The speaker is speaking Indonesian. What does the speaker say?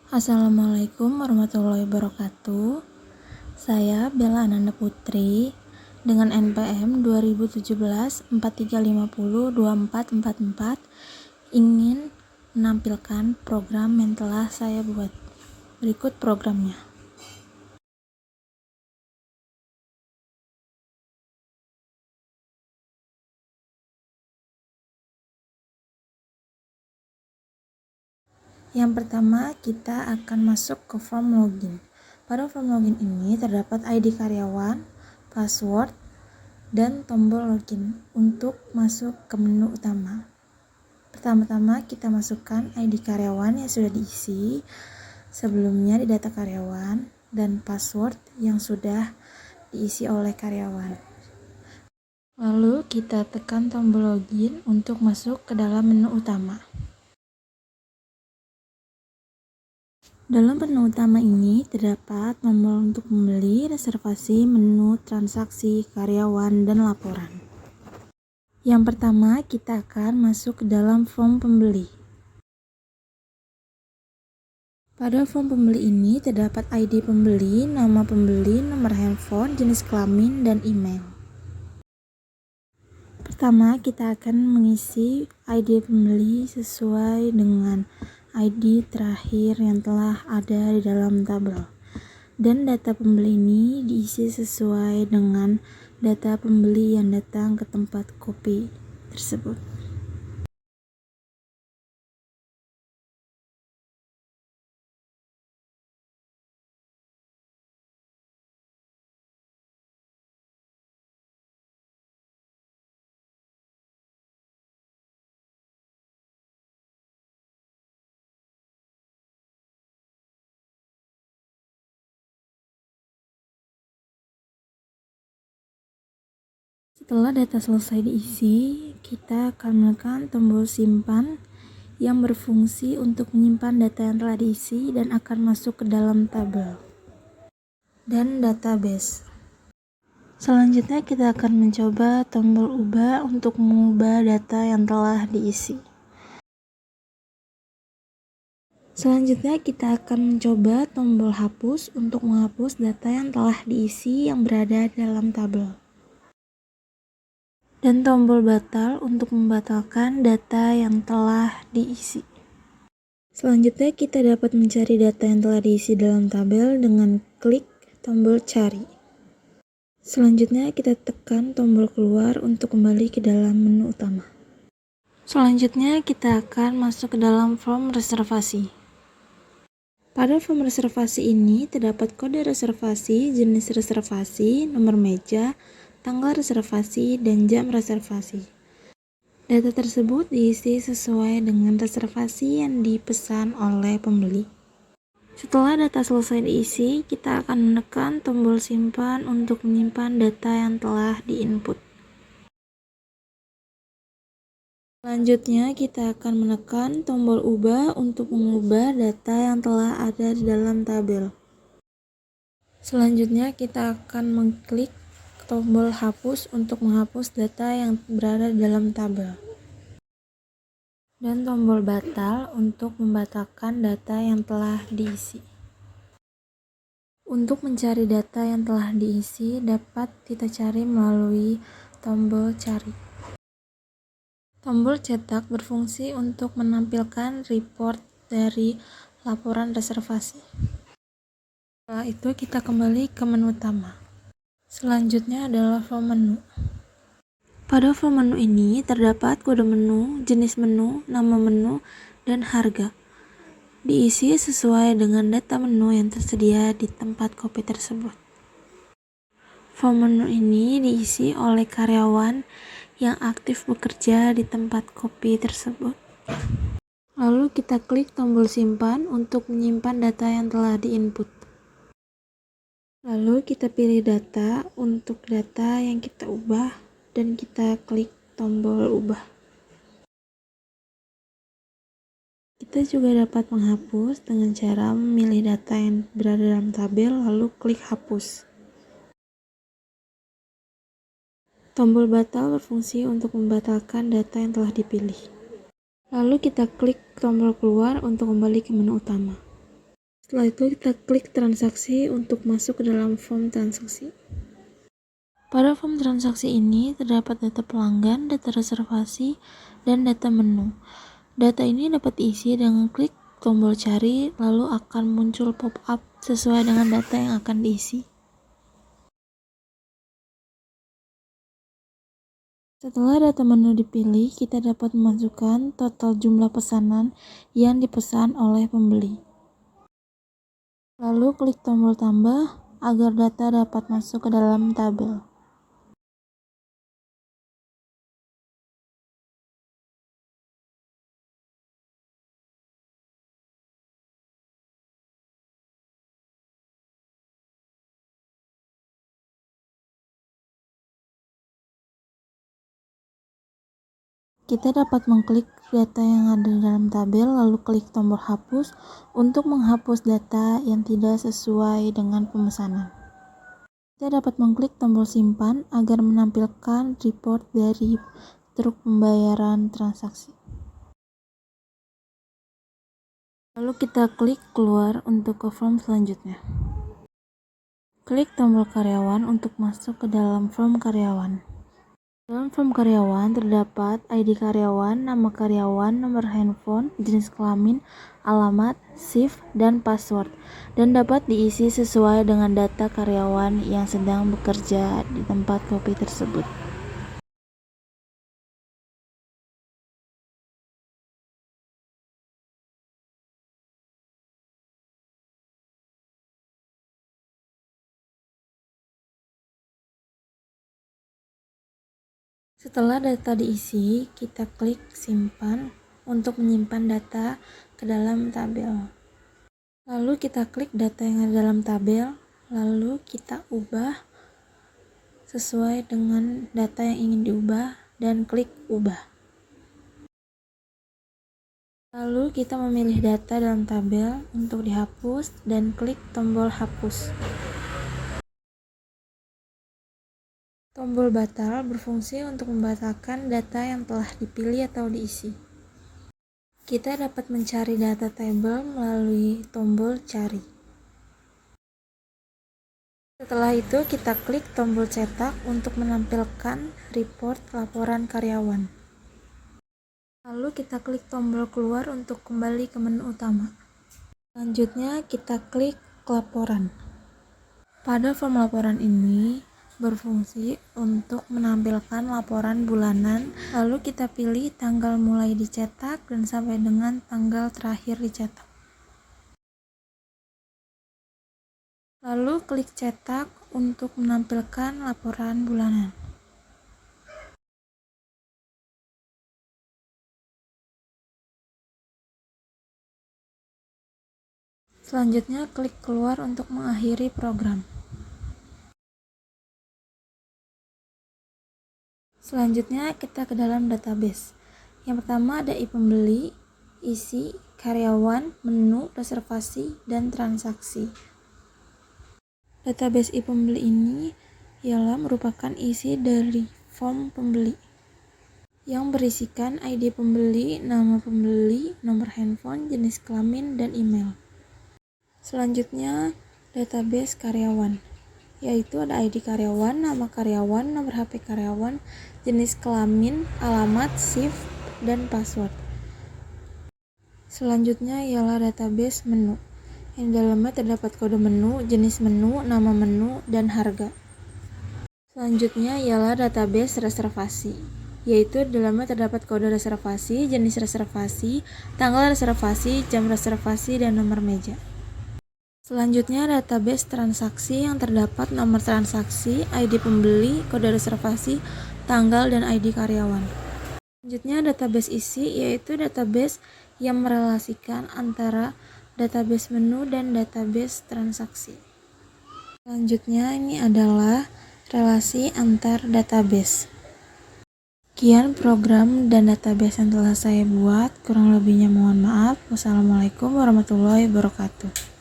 Assalamualaikum warahmatullahi wabarakatuh. Saya Bella Ananda Putri dengan NPM 2017 43502444 ingin menampilkan program yang telah saya buat. Berikut programnya. Yang pertama, kita akan masuk ke form login. Pada form login ini terdapat ID karyawan, password, dan tombol login untuk masuk ke menu utama. Pertama-tama kita masukkan ID karyawan yang sudah diisi sebelumnya di data karyawan dan password yang sudah diisi oleh karyawan. Lalu kita tekan tombol login untuk masuk ke dalam menu utama. Dalam menu utama ini terdapat tombol untuk membeli, reservasi, menu, transaksi, karyawan, dan laporan. Yang pertama, kita akan masuk ke dalam form pembeli. Pada form pembeli ini terdapat ID pembeli, nama pembeli, nomor handphone, jenis kelamin, dan email. Pertama, kita akan mengisi ID pembeli sesuai dengan ID terakhir yang telah ada di dalam tabel. Dan data pembeli ini diisi sesuai dengan data pembeli yang datang ke tempat kopi tersebut. Setelah data selesai diisi, kita akan menekan tombol simpan yang berfungsi untuk menyimpan data yang telah diisi dan akan masuk ke dalam tabel dan database. Selanjutnya kita akan mencoba tombol ubah untuk mengubah data yang telah diisi. Selanjutnya kita akan mencoba tombol hapus untuk menghapus data yang telah diisi yang berada dalam tabel. Dan tombol batal untuk membatalkan data yang telah diisi. Selanjutnya kita dapat mencari data yang telah diisi dalam tabel dengan klik tombol cari. Selanjutnya kita tekan tombol keluar untuk kembali ke dalam menu utama. Selanjutnya kita akan masuk ke dalam form reservasi. Pada form reservasi ini terdapat kode reservasi, jenis reservasi, nomor meja, tanggal reservasi, dan jam reservasi. Data tersebut diisi sesuai dengan reservasi yang dipesan oleh pembeli. Setelah data selesai diisi, kita akan menekan tombol simpan untuk menyimpan data yang telah diinput. Selanjutnya, kita akan menekan tombol ubah untuk mengubah data yang telah ada di dalam tabel. Selanjutnya, kita akan mengklik tombol hapus untuk menghapus data yang berada di dalam tabel. Dan tombol batal untuk membatalkan data yang telah diisi. Untuk mencari data yang telah diisi dapat kita cari melalui tombol cari. Tombol cetak berfungsi untuk menampilkan report dari laporan reservasi. Setelah itu kita kembali ke menu utama. Selanjutnya adalah form menu. Pada form menu ini terdapat kode menu, jenis menu, nama menu, dan harga. Diisi sesuai dengan data menu yang tersedia di tempat kopi tersebut. Form menu ini diisi oleh karyawan yang aktif bekerja di tempat kopi tersebut. Lalu kita klik tombol simpan untuk menyimpan data yang telah diinput. Lalu kita pilih data untuk data yang kita ubah dan kita klik tombol ubah. Kita juga dapat menghapus dengan cara memilih data yang berada dalam tabel lalu klik hapus. Tombol batal berfungsi untuk membatalkan data yang telah dipilih. Lalu kita klik tombol keluar untuk kembali ke menu utama. Setelah itu kita klik transaksi untuk masuk ke dalam form transaksi. Pada form transaksi ini terdapat data pelanggan, data reservasi, dan data menu. Data ini dapat diisi dengan klik tombol cari, lalu akan muncul pop-up sesuai dengan data yang akan diisi. Setelah data menu dipilih, kita dapat memasukkan total jumlah pesanan yang dipesan oleh pembeli. Lalu klik tombol tambah agar data dapat masuk ke dalam tabel. Kita dapat mengklik data yang ada dalam tabel, lalu klik tombol hapus untuk menghapus data yang tidak sesuai dengan pemesanan. Kita dapat mengklik tombol simpan agar menampilkan report dari truk pembayaran transaksi. Lalu kita klik keluar untuk ke form selanjutnya. Klik tombol karyawan untuk masuk ke dalam form karyawan. Dalam form karyawan terdapat ID karyawan, nama karyawan, nomor handphone, jenis kelamin, alamat, shift, dan password, dan dapat diisi sesuai dengan data karyawan yang sedang bekerja di tempat kopi tersebut. Setelah data diisi, kita klik simpan untuk menyimpan data ke dalam tabel. Lalu kita klik data yang ada dalam tabel, lalu kita ubah sesuai dengan data yang ingin diubah dan klik ubah. Lalu kita memilih data dalam tabel untuk dihapus dan klik tombol hapus. Tombol batal berfungsi untuk membatalkan data yang telah dipilih atau diisi. Kita dapat mencari data tabel melalui tombol cari. Setelah itu kita klik tombol cetak untuk menampilkan report laporan karyawan. Lalu kita klik tombol keluar untuk kembali ke menu utama. Selanjutnya kita klik laporan. Pada form laporan ini berfungsi untuk menampilkan laporan bulanan, lalu kita pilih tanggal mulai dicetak dan sampai dengan tanggal terakhir dicetak. Lalu klik cetak untuk menampilkan laporan bulanan. Selanjutnya klik keluar untuk mengakhiri program. Selanjutnya kita ke dalam database. Yang pertama ada pembeli, isi, karyawan, menu, reservasi, dan transaksi. Database pembeli ini ialah merupakan isi dari form pembeli yang berisikan ID pembeli, nama pembeli, nomor handphone, jenis kelamin, dan email. Selanjutnya database karyawan, yaitu ada ID karyawan, nama karyawan, nomor HP karyawan, jenis kelamin, alamat, shift, dan password. Selanjutnya ialah database menu, yang di dalamnya terdapat kode menu, jenis menu, nama menu, dan harga. Selanjutnya ialah database reservasi, yaitu di dalamnya terdapat kode reservasi, jenis reservasi, tanggal reservasi, jam reservasi, dan nomor meja. Selanjutnya database transaksi yang terdapat nomor transaksi, ID pembeli, kode reservasi, tanggal, dan ID karyawan. Selanjutnya database isi, yaitu database yang merelasikan antara database menu dan database transaksi. Selanjutnya ini adalah relasi antar database. Sekian program dan database yang telah saya buat, kurang lebihnya mohon maaf. Wassalamualaikum warahmatullahi wabarakatuh.